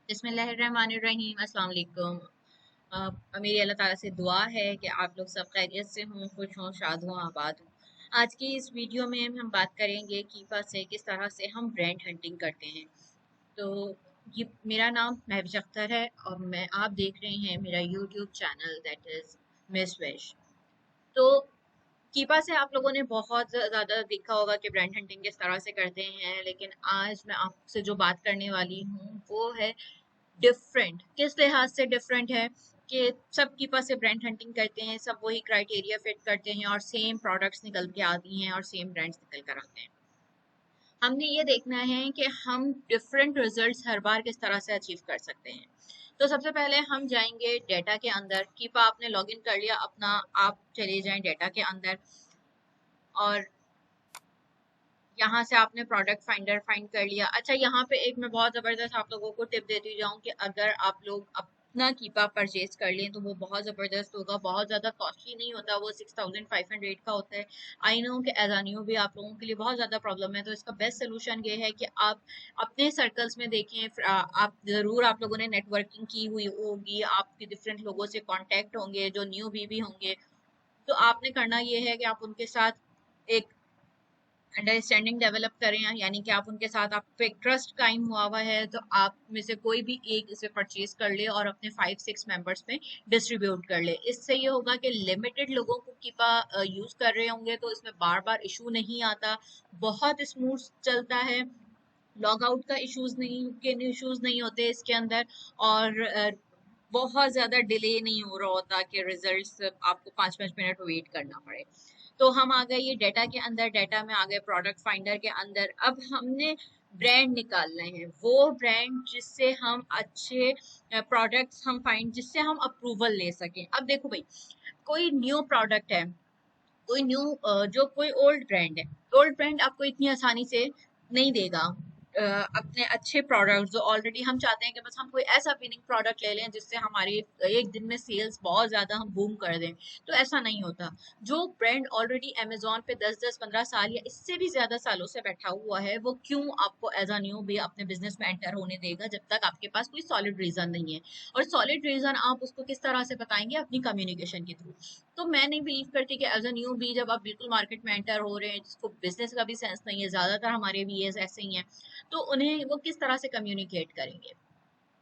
बिस्मिल्लाहिर्रहमानिर्रहीम अस्सलाम वालेकुम। मेरी अल्लाह ताला से दुआ है कि आप लोग सब खैरियत से हों, खुश हों, शाद हों, आबाद हों। आज की इस वीडियो में हम बात करेंगे कीपा से किस तरह से हम ब्रांड हंटिंग करते हैं। तो ये मेरा नाम महविश अख्तर है और मैं आप देख रहे हैं मेरा YouTube channel that is miss wish. तो कीपा से आप लोगों ने बहुत ज़्यादा देखा होगा कि ब्रांड हंटिंग किस तरह से करते हैं, लेकिन आज मैं आपसे जो बात करने वाली हूँ वो है डिफरेंट। किस लिहाज से डिफरेंट है कि सब कीपर से ब्रांड हंटिंग करते हैं, सब वही क्राइटेरिया फिट करते हैं और सेम प्रोडक्ट्स निकल के आती हैं और सेम ब्रांड्स निकल कर आते हैं। हमने ये देखना है कि हम डिफरेंट रिजल्ट्स हर बार किस तरह से अचीव कर सकते हैं। तो सबसे पहले हम जाएंगे डेटा के अंदर। कीपा आपने लॉगिन कर लिया अपना, आप चले जाएं डेटा के अंदर और यहाँ से आपने प्रोडक्ट फाइंडर फाइंड कर लिया। अच्छा, यहाँ पे एक मैं बहुत ज़बरदस्त आप लोगों को टिप देती जाऊँ कि अगर आप लोग अपना कीपा परचेज कर लें तो वो बहुत ज़बरदस्त होगा, बहुत ज़्यादा कॉस्टली नहीं होता, वो 6500 का होता है। आई नो कि एज न्यू भी आप लोगों के लिए बहुत ज़्यादा प्रॉब्लम है, तो इसका बेस्ट सोल्यूशन ये है कि आप अपने सर्कल्स में देखें। आप ज़रूर आप लोगों ने नेटवर्किंग की हुई होगी, आपके डिफरेंट लोगों से कॉन्टेक्ट होंगे जो न्यू भी होंगे। तो आपने करना ये है कि आप उनके साथ एक अंडरस्टैंडिंग डेवलप करें, यानी कि आप उनके साथ आपको एक ट्रस्ट कायम हुआ हुआ है, तो आप में से कोई भी एक इसे परचेज कर ले और अपने 5-6 मेंबर्स में डिस्ट्रीब्यूट कर ले। इससे ये होगा कि लिमिटेड लोगों को कीपा यूज कर रहे होंगे तो इसमें बार बार इशू नहीं आता, बहुत स्मूथ चलता है, लॉग आउट का इश्यूज नहीं होते इसके अंदर। और बहुत ज्यादा डिले नहीं हो रहा होता कि रिजल्ट्स आपको 5-5 मिनट वेट करना पड़े। तो हम आ गए ये डेटा के अंदर, डेटा में आ गए प्रोडक्ट फाइंडर के अंदर। अब हमने ब्रांड निकालना है, वो ब्रांड जिससे हम अच्छे प्रोडक्ट्स हम फाइंड, जिससे हम अप्रूवल ले सकें। अब देखो भाई, कोई न्यू प्रोडक्ट है, कोई न्यू जो कोई ओल्ड ब्रांड है, ओल्ड ब्रांड आपको इतनी आसानी से नहीं देगा अपने अच्छे प्रोडक्ट जो ऑलरेडी हम चाहते हैं कि बस हम कोई ऐसा विनिंग प्रोडक्ट ले लें जिससे हमारी एक दिन में सेल्स बहुत ज्यादा हम बूम कर दें। तो ऐसा नहीं होता। जो ब्रांड ऑलरेडी अमेजोन पे 10-10 15 साल या इससे भी ज्यादा सालों से बैठा हुआ है, वो क्यों आपको एज अ न्यू भी अपने बिजनेस में एंटर होने देगा जब तक आपके पास कोई सॉलिड रीजन नहीं है। और सॉलिड रीजन आप उसको किस तरह से बताएंगे? अपनी कम्युनिकेशन के थ्रू। तो मैं नहीं बिलीव करती कि एज अ न्यू बी जब आप बिल्कुल मार्केट में एंटर हो रहे हैं, जिसको बिजनेस का भी सेंस नहीं है, ज्यादातर हमारे भी ऐसे ही हैं, तो उन्हें वो किस तरह से कम्युनिकेट करेंगे?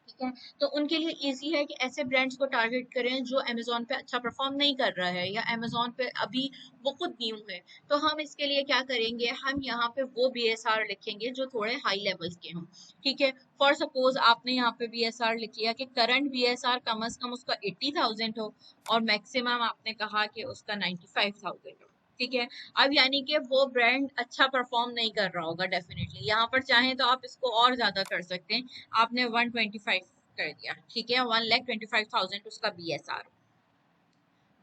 ठीक है। तो उनके लिए इजी है कि ऐसे ब्रांड्स को टारगेट करें जो अमेजोन पे अच्छा परफॉर्म नहीं कर रहा है या अमेजोन पे अभी वो खुद न्यू है। तो हम इसके लिए क्या करेंगे, हम यहाँ पे वो बीएसआर लिखेंगे जो थोड़े हाई लेवल्स के हों। ठीक है। फॉर सपोज आपने यहाँ पे बीएसआर लिख लिया कि करंट बीएसआर कम से कम उसका 80,000 हो और मैक्सिमम आपने कहा कि उसका 95,000 हो। ठीक है। अब यानी कि वो ब्रांड अच्छा परफॉर्म नहीं कर रहा होगा डेफिनेटली। यहाँ पर चाहें तो आप इसको और ज्यादा कर सकते हैं। आपने 125 कर दिया, ठीक है, 1,25,000 उसका बीएसआर।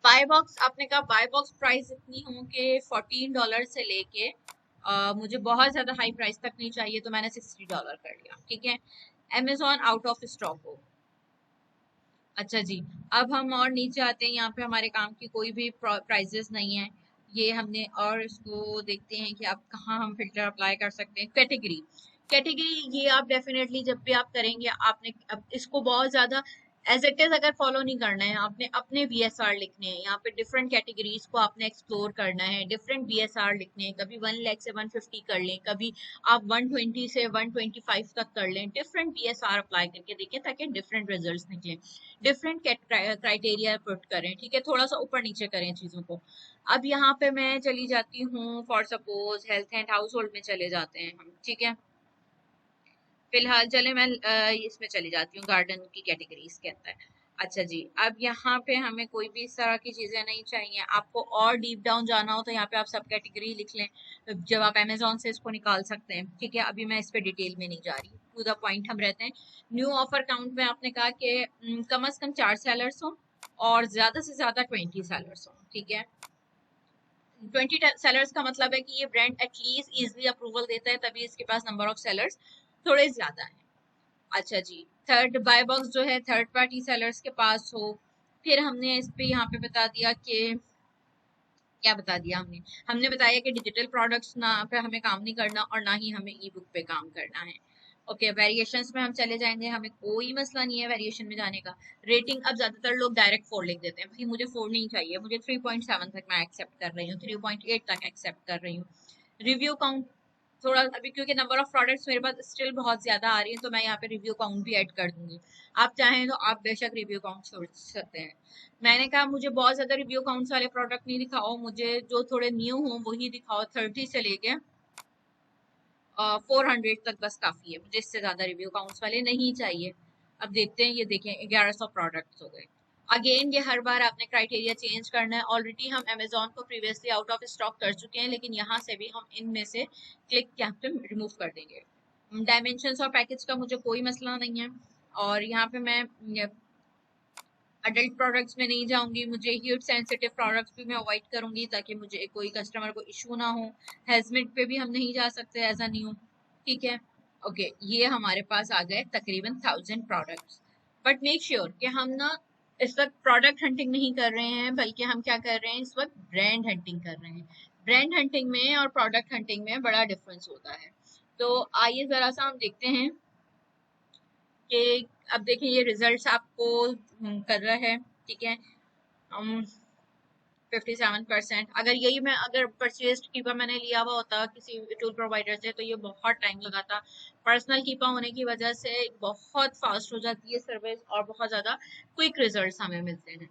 बाय बॉक्स आपने कहा बाय बॉक्स प्राइस इतनी हो कि $14 से लेके मुझे बहुत ज्यादा हाई प्राइस तक नहीं चाहिए, तो मैंने $60 कर लिया। ठीक है। अमेजोन आउट ऑफ स्टॉक हो। अच्छा जी। अब हम और नीचे आते हैं, यहाँ पे हमारे काम की कोई भी प्राइजेस नहीं है। ये हमने और इसको देखते हैं कि आप कहाँ हम फिल्टर अप्लाई कर सकते हैं। कैटेगरी, कैटेगरी ये आप डेफिनेटली जब भी आप करेंगे आपने अब इसको बहुत ज्यादा एज इट इज अगर फॉलो नहीं करना है, आपने अपने बीएसआर लिखने हैं। यहाँ पे डिफरेंट कैटेगरीज को आपने एक्सप्लोर करना है, डिफरेंट बीएसआर लिखने हैं। कभी 1 लाख से 150 कर लें, कभी आप 120 से 125 तक कर लें। डिफरेंट बीएसआर अप्लाई करके देखें ताकि डिफरेंट रिजल्ट्स निकलें, डिफरेंट क्राइटेरिया पुट करें। ठीक है। थोड़ा सा ऊपर नीचे करें चीजों को। अब यहाँ पे मैं चली जाती हूँ, for suppose health and house hold में चले जाते हैं हम। ठीक है। फिलहाल चले मैं इसमें चली जाती हूँ गार्डन की कैटेगरीज के अंदर। अच्छा जी। अब यहाँ पे हमें कोई भी इस तरह की चीजें नहीं चाहिए। आपको और डीप डाउन जाना हो तो यहाँ पे आप सब कैटेगरी लिख लें, जब आप अमेजोन से इसको निकाल सकते हैं। ठीक है। अभी मैं इस पे डिटेल में नहीं जा रही, टू द पॉइंट हम रहते हैं। न्यू ऑफर काउंट में आपने कहा कि कम से कम 4 सेलर्स हो और ज्यादा से ज्यादा 20 सेलर्स हो। ठीक है। 20 सेलर्स का मतलब है कि ये ब्रांड एटलीस्ट इजिली अप्रूवल देता है, तभी इसके पास नंबर ऑफ सेलर्स थोड़े ज्यादा है। अच्छा जी। थर्ड बाय बॉक्स जो है थर्ड पार्टी सेलर्स के पास हो। फिर हमने इस पे यहाँ पे बता दिया कि क्या बता दिया हमने, हमने बताया कि डिजिटल प्रोडक्ट्स ना पे हमें काम नहीं करना और ना ही हमें ई बुक पे काम करना है। ओके, वेरिएशंस में हम चले जाएंगे, हमें कोई मसला नहीं है वेरिएशन में जाने का। रेटिंग, अब ज्यादातर लोग डायरेक्ट 4 लिख देते हैं, भाई मुझे 4 नहीं चाहिए, मुझे 3.7 तक मैं एक्सेप्ट कर रही हूँ, 3.8 तक एक्सेप्ट कर रही हूँ। रिव्यू काउंट थोड़ा अभी, क्योंकि नंबर ऑफ प्रोडक्ट्स मेरे पास स्टिल बहुत ज्यादा आ रही है, तो मैं यहाँ पे रिव्यू काउंट भी ऐड कर दूंगी। आप चाहें तो आप बेशक रिव्यू काउंट छोड़ सकते हैं। मैंने कहा मुझे बहुत ज्यादा रिव्यू काउंट्स वाले प्रोडक्ट नहीं दिखाओ, मुझे जो थोड़े न्यू हों वही दिखाओ। 30 से लेके 400 तक बस काफी है मुझे, इससे ज्यादा रिव्यू काउंट्स वाले नहीं चाहिए। अब देखते हैं, ये देखें 1100 प्रोडक्ट्स हो गए। अगेन ये हर बार आपने क्राइटेरिया चेंज करना है। ऑलरेडी हम अमेजोन को प्रीवियसली आउट ऑफ स्टॉक कर चुके हैं, लेकिन यहाँ से भी हम इनमें से क्लिक कैप्टन रिमूव कर देंगे। डायमेंशंस और पैकेज का मुझे कोई मसला नहीं है, और यहाँ पे मैं अडल्ट प्रोडक्ट्स में नहीं जाऊंगी, मुझे हीट सेंसिटिव प्रोडक्ट्स भी मैं अवॉइड करूंगी ताकि मुझे कोई कस्टमर को इशू ना हो। हेजमेट पे भी हम नहीं जा सकते एज अ न्यू, ठीक है। ओके, ये हमारे पास आ गए तकरीबन 1000 प्रोडक्ट्स। बट मेक श्योर कि हम ना इस वक्त प्रोडक्ट हंटिंग नहीं कर रहे हैं, बल्कि हम क्या कर रहे हैं इस वक्त, ब्रांड हंटिंग कर रहे हैं। ब्रांड हंटिंग में और प्रोडक्ट हंटिंग में बड़ा डिफरेंस होता है। तो आइए जरा सा हम देखते हैं कि अब देखें ये रिजल्ट्स आपको कर रहा है, ठीक है। 57%। अगर यही मैं अगर परचेज कीपा मैंने लिया हुआ होता किसी टूल प्रोवाइडर से, तो ये बहुत टाइम लगाता। पर्सनल कीपा होने की वजह से बहुत फास्ट हो जाती है सर्विस, और बहुत ज्यादा क्विक रिजल्ट्स हमें मिलते हैं।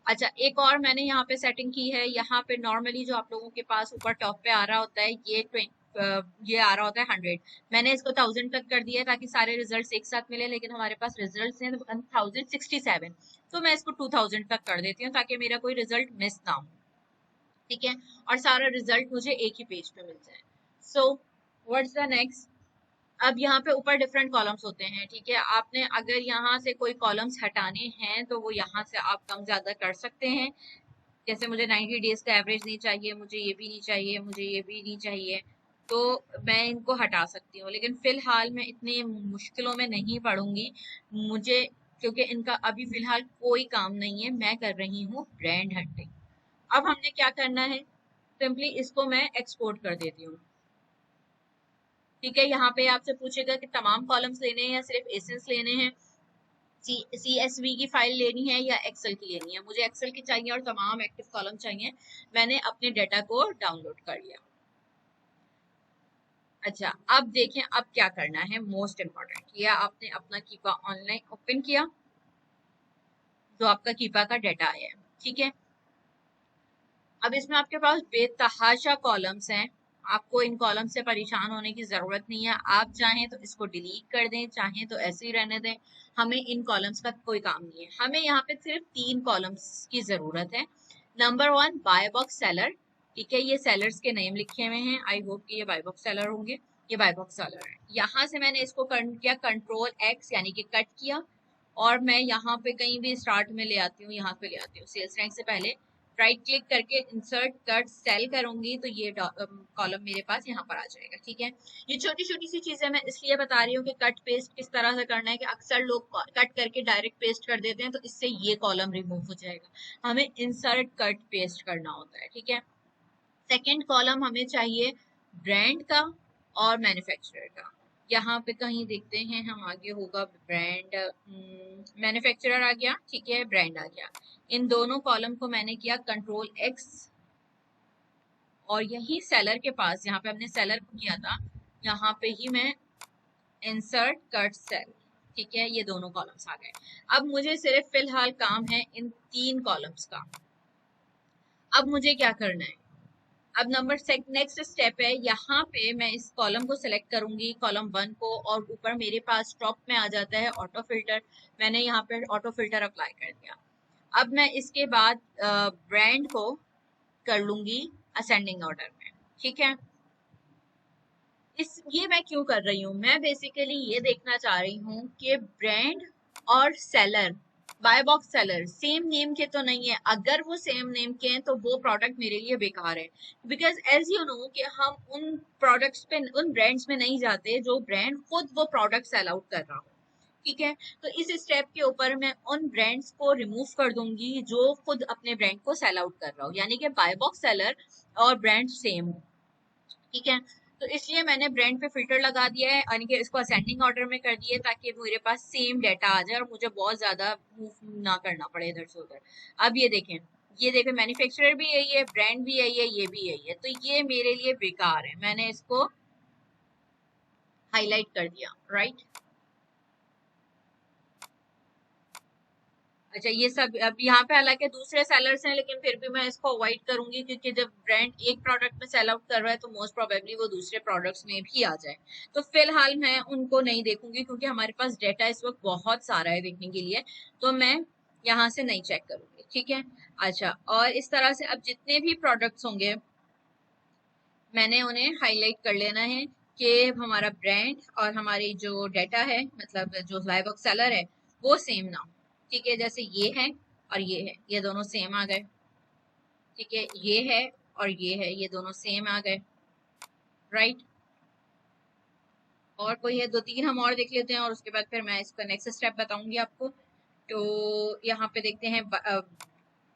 अच्छा, एक और मैंने यहाँ पे सेटिंग की है। यहाँ पे नॉर्मली जो आप लोगों के पास ऊपर टॉप पे आ रहा होता है, ये आ रहा होता है 100। मैंने इसको 1000 तक कर दिया है ताकि सारे रिजल्ट्स एक साथ मिले, लेकिन हमारे पास रिजल्ट्स हैं 1067, तो मैं इसको 2000 तक कर देती हूँ ताकि मेरा कोई रिजल्ट मिस ना हो, ठीक है। और सारा रिजल्ट मुझे एक ही पेज पे मिल जाए। So what's the next. अब यहाँ पे ऊपर डिफरेंट कॉलम्स होते हैं, ठीक है। आपने अगर यहाँ से कोई कॉलम्स हटाने हैं तो वो यहाँ से आप कम ज्यादा कर सकते हैं। जैसे मुझे 90 डेज का एवरेज नहीं चाहिए, मुझे ये भी नहीं चाहिए, मुझे ये भी नहीं चाहिए, तो मैं इनको हटा सकती हूँ। लेकिन फिलहाल मैं इतनी मुश्किलों में नहीं पड़ूंगी, मुझे क्योंकि इनका अभी फिलहाल कोई काम नहीं है, मैं कर रही हूँ ब्रांड हंटिंग। अब हमने क्या करना है, सिंपली इसको मैं एक्सपोर्ट कर देती हूँ, ठीक है। यहाँ पे आपसे पूछेगा कि तमाम कॉलम्स लेने हैं या सिर्फ एसेंस लेने हैं, CSV की फाइल लेनी है या एक्सेल की लेनी है। मुझे एक्सेल की चाहिए और तमाम एक्टिव कॉलम चाहिए। मैंने अपने डेटा को डाउनलोड कर लिया। अच्छा, अब देखें अब क्या करना है, मोस्ट इम्पोर्टेंट। किया आपने अपना कीपा ऑनलाइन ओपन किया, जो आपका कीपा का डेटा आया है, ठीक है। अब इसमें आपके पास बेतहाशा कॉलम्स हैं, आपको इन कॉलम से परेशान होने की जरूरत नहीं है। आप चाहें तो इसको डिलीट कर दें, चाहें तो ऐसे ही रहने दें, हमें इन कॉलम्स का कोई काम नहीं है। हमें यहाँ पे सिर्फ 3 कॉलम्स की जरूरत है। नंबर 1, बाय बॉक्स सेलर, ठीक है। ये सेलर्स के नेम लिखे हुए हैं, आई होप कि ये बाय बॉक्स सेलर होंगे। ये बाय बॉक्स सेलर है। यहाँ से मैंने इसको किया Ctrl+X, यानी कि कट किया, और मैं यहाँ पे कहीं भी स्टार्ट में ले आती हूँ, यहाँ पे ले आती हूँ सेल्स रैंक से पहले, राइट क्लिक करके इंसर्ट कट सेल करूंगी, तो ये कॉलम मेरे पास यहाँ पर आ जाएगा, ठीक है। ये छोटी छोटी सी चीजें मैं इसलिए बता रही हूँ कि कट पेस्ट किस तरह से करना है, कि अक्सर लोग कट करके डायरेक्ट पेस्ट कर देते हैं, तो इससे ये कॉलम रिमूव हो जाएगा। हमें इंसर्ट कट पेस्ट करना होता है, ठीक है। सेकेंड कॉलम हमें चाहिए ब्रांड का और मैन्युफैक्चरर का। यहाँ पे कहीं देखते हैं हम, आगे होगा ब्रांड, मैन्युफैक्चरर आ गया, ठीक है, ब्रांड आ गया। इन दोनों कॉलम को मैंने किया Ctrl+X, और यही सेलर के पास, यहाँ पे हमने सेलर को किया था, यहाँ पे ही मैं इंसर्ट कट सेल, ठीक है। ये दोनों कॉलम्स आ गए। अब मुझे सिर्फ फिलहाल काम है इन 3 कॉलम्स का। अब मुझे क्या करना है, अब नेक्स्ट स्टेप है, यहाँ पे मैं इस कॉलम को सिलेक्ट करूंगी, कॉलम 1 को, और ऊपर मेरे पास टॉप में आ जाता है ऑटो फिल्टर। मैंने यहाँ पे ऑटो फिल्टर अप्लाई कर दिया। अब मैं इसके बाद ब्रांड को कर लूंगी असेंडिंग ऑर्डर में, ठीक है। ये मैं क्यों कर रही हूँ, मैं बेसिकली ये देखना चाह रही हूँ कि ब्रांड और seller, buy box seller same name के तो नहीं है। अगर वो सेम नेम के हैं तो वो प्रोडक्ट मेरे लिए बेकार है, बिकॉज एज यू नो कि हम उन प्रोडक्ट्स पे, उन ब्रांड्स में नहीं जाते जो ब्रांड खुद वो प्रोडक्ट सेल आउट कर रहा हो, ठीक है। तो इस स्टेप के ऊपर मैं उन ब्रांड्स को रिमूव कर दूंगी जो खुद अपने ब्रांड को सेल आउट कर रहा हो, यानी कि बाय बॉक्स सेलर और ब्रांड सेम हो, ठीक है। तो इसलिए मैंने ब्रांड पे फिल्टर लगा दिया है, यानी कि इसको असेंडिंग ऑर्डर में कर दिया है, ताकि मेरे पास सेम डाटा आ जाए और मुझे बहुत ज्यादा मूव ना करना पड़े इधर से उधर। अब ये देखें मैन्युफैक्चरर भी यही है, ब्रांड भी यही है, ये भी यही है, तो ये मेरे लिए बेकार है, मैंने इसको हाईलाइट कर दिया, राइट। अच्छा, ये सब अब यहाँ पे हालांकि दूसरे सेलर्स हैं, लेकिन फिर भी मैं इसको अवॉइड करूंगी, क्योंकि जब ब्रांड एक प्रोडक्ट में सेल आउट कर रहा है तो मोस्ट प्रोबेबली वो दूसरे प्रोडक्ट्स में भी आ जाए। तो फिलहाल मैं उनको नहीं देखूंगी, क्योंकि हमारे पास डेटा इस वक्त बहुत सारा है देखने के लिए, तो मैं यहाँ से नहीं चेक करूंगी, ठीक है। अच्छा, और इस तरह से अब जितने भी प्रोडक्ट्स होंगे मैंने उन्हें हाईलाइट कर लेना है कि हमारा ब्रांड और हमारी जो डाटा है, मतलब जो लाइव बुक सेलर है, वो सेम ना हो, ठीक है। जैसे ये है और ये दोनों सेम आ गए, ठीक है। ये है और ये दोनों सेम आ गए, राइट। और कोई है, दो तीन हम और देख लेते हैं और उसके बाद फिर मैं इसका नेक्स्ट स्टेप बताऊंगी आपको। तो यहाँ पे देखते हैं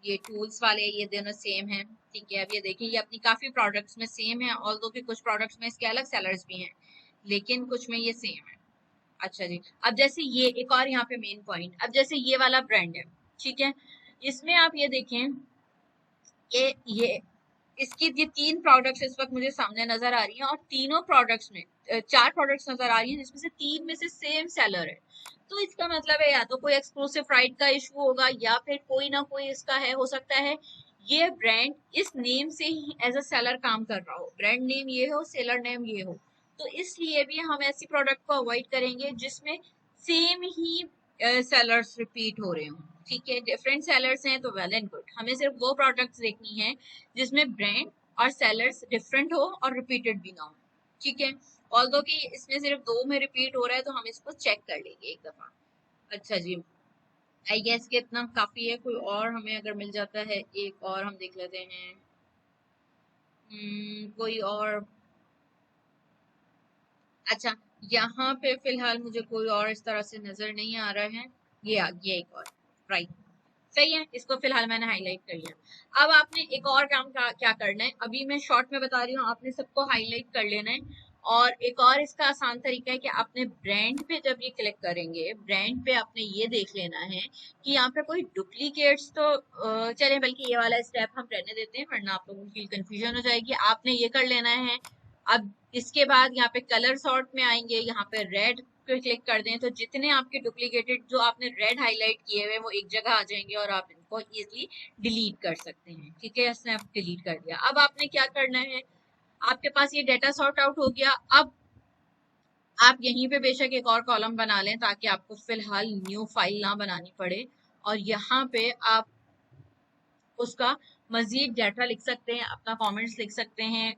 ये टूल्स वाले, ये दोनों सेम हैं, ठीक है। अब ये देखिए, ये अपनी काफी प्रोडक्ट्स में सेम है, ऑल्दो कि कुछ प्रोडक्ट्स में इसके अलग सेलर्स भी हैं, लेकिन कुछ में ये सेम है। अच्छा जी, अब जैसे ये एक और यहाँ पे मेन पॉइंट, अब जैसे ये वाला ब्रांड है, ठीक है, इसमें आप ये देखें ये इसकी ये तीन प्रोडक्ट्स इस वक्त मुझे सामने नजर आ रही हैं, और तीनों प्रोडक्ट्स में चार प्रोडक्ट्स नजर आ रही हैं, जिसमें से तीन में से सेम सेलर है। तो इसका मतलब है या तो कोई एक्सक्लूसिव राइट का इशू होगा, या फिर कोई ना कोई इसका है, हो सकता है ये ब्रांड इस नेम से ही एज अ सेलर काम कर रहा हो, ब्रांड नेम ये हो, सेलर नेम ये हो। तो इसलिए भी हम ऐसी प्रोडक्ट को अवॉइड करेंगे जिसमें सेम ही सेलर्स रिपीट हो रहे हों, ठीक है। डिफरेंट सेलर्स हैं तो वेल एंड गुड, हमें सिर्फ वो प्रोडक्ट्स देखनी है जिसमें ब्रांड और सेलर्स डिफरेंट हो और रिपीटेड भी ना हो, ठीक है। ऑल्दो कि इसमें सिर्फ दो में रिपीट हो रहा है, तो हम इसको चेक कर लेंगे एक दफा। अच्छा जी, आई गेस कि इतना काफी है, कोई और हमें अगर मिल जाता है एक और हम देख लेते हैं। कोई और, अच्छा, यहाँ पे फिलहाल मुझे कोई और इस तरह से नजर नहीं आ रहा है। ये आ गया एक और, राइट, सही है, इसको फिलहाल मैंने हाईलाइट कर लिया। अब आपने एक और काम क्या करना है, अभी मैं शॉर्ट में बता रही हूँ, आपने सबको हाईलाइट कर लेना है। और एक और इसका आसान तरीका है कि आपने ब्रांड पे जब ये क्लिक करेंगे, ब्रांड पे आपने ये देख लेना है कि यहाँ पे कोई डुप्लीकेट्स तो चले, बल्कि ये वाला स्टेप हम रहने देते हैं, वरना आप लोगों की कंफ्यूजन हो जाएगी। आपने ये कर लेना है। अब इसके बाद यहाँ पे कलर सॉर्ट में आएंगे, यहाँ पे रेड पे क्लिक कर दें, तो जितने आपके डुप्लीकेटेड जो आपने रेड हाईलाइट किए हुए वो एक जगह आ जाएंगे, और आप इनको इजीली डिलीट कर सकते हैं, ठीक है। इसने आप डिलीट कर दिया। अब आपने क्या करना है, आपके पास ये डाटा सॉर्ट आउट हो गया। अब आप यहीं पे बेशक एक और कॉलम बना लें, ताकि आपको फिलहाल न्यू फाइल ना बनानी पड़े, और यहाँ पे आप उसका मजीद डाटा लिख सकते हैं, अपना कमेंट्स लिख सकते हैं।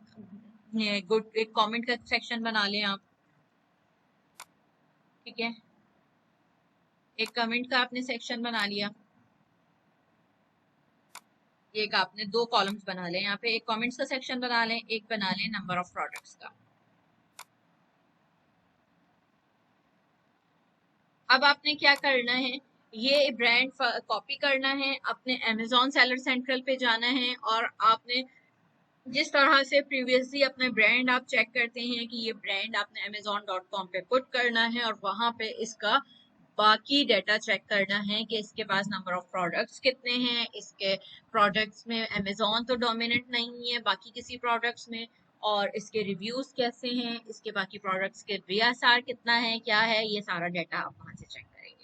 गुड, एक कमेंट का सेक्शन बना लें आप, ठीक है। एक कमेंट का आपने सेक्शन बना लिया, एक आपने दो कॉलम्स बना लें, यहाँ पे एक कमेंट्स का सेक्शन बना लें, एक बना लें नंबर ऑफ प्रोडक्ट्स का। अब आपने क्या करना है, ये ब्रांड कॉपी करना है, अपने अमेजोन सेलर सेंट्रल पे जाना है, और आपने जिस तरह से प्रीवियसली अपने ब्रांड आप चेक करते हैं कि ये ब्रांड आपने amazon.com पे पुट करना है, और वहां पे इसका बाकी डेटा चेक करना है कि इसके पास नंबर ऑफ प्रोडक्ट्स कितने हैं, इसके प्रोडक्ट्स में अमेजोन तो डोमिनेंट नहीं है बाकी किसी प्रोडक्ट्स में, और इसके रिव्यूज कैसे हैं, इसके बाकी प्रोडक्ट्स के बीएसआर कितना है, क्या है, ये सारा डाटा आप वहां से चेक करेंगे।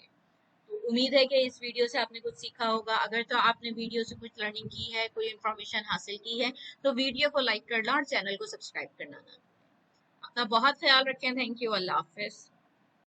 तो उम्मीद है कि इस वीडियो से आपने कुछ सीखा होगा। अगर तो आपने वीडियो से कुछ लर्निंग की है, कोई इन्फॉर्मेशन हासिल की है, तो वीडियो को लाइक करना और चैनल को सब्सक्राइब करना ना। अपना बहुत ख्याल रखें। Thank you, Allah Hafiz.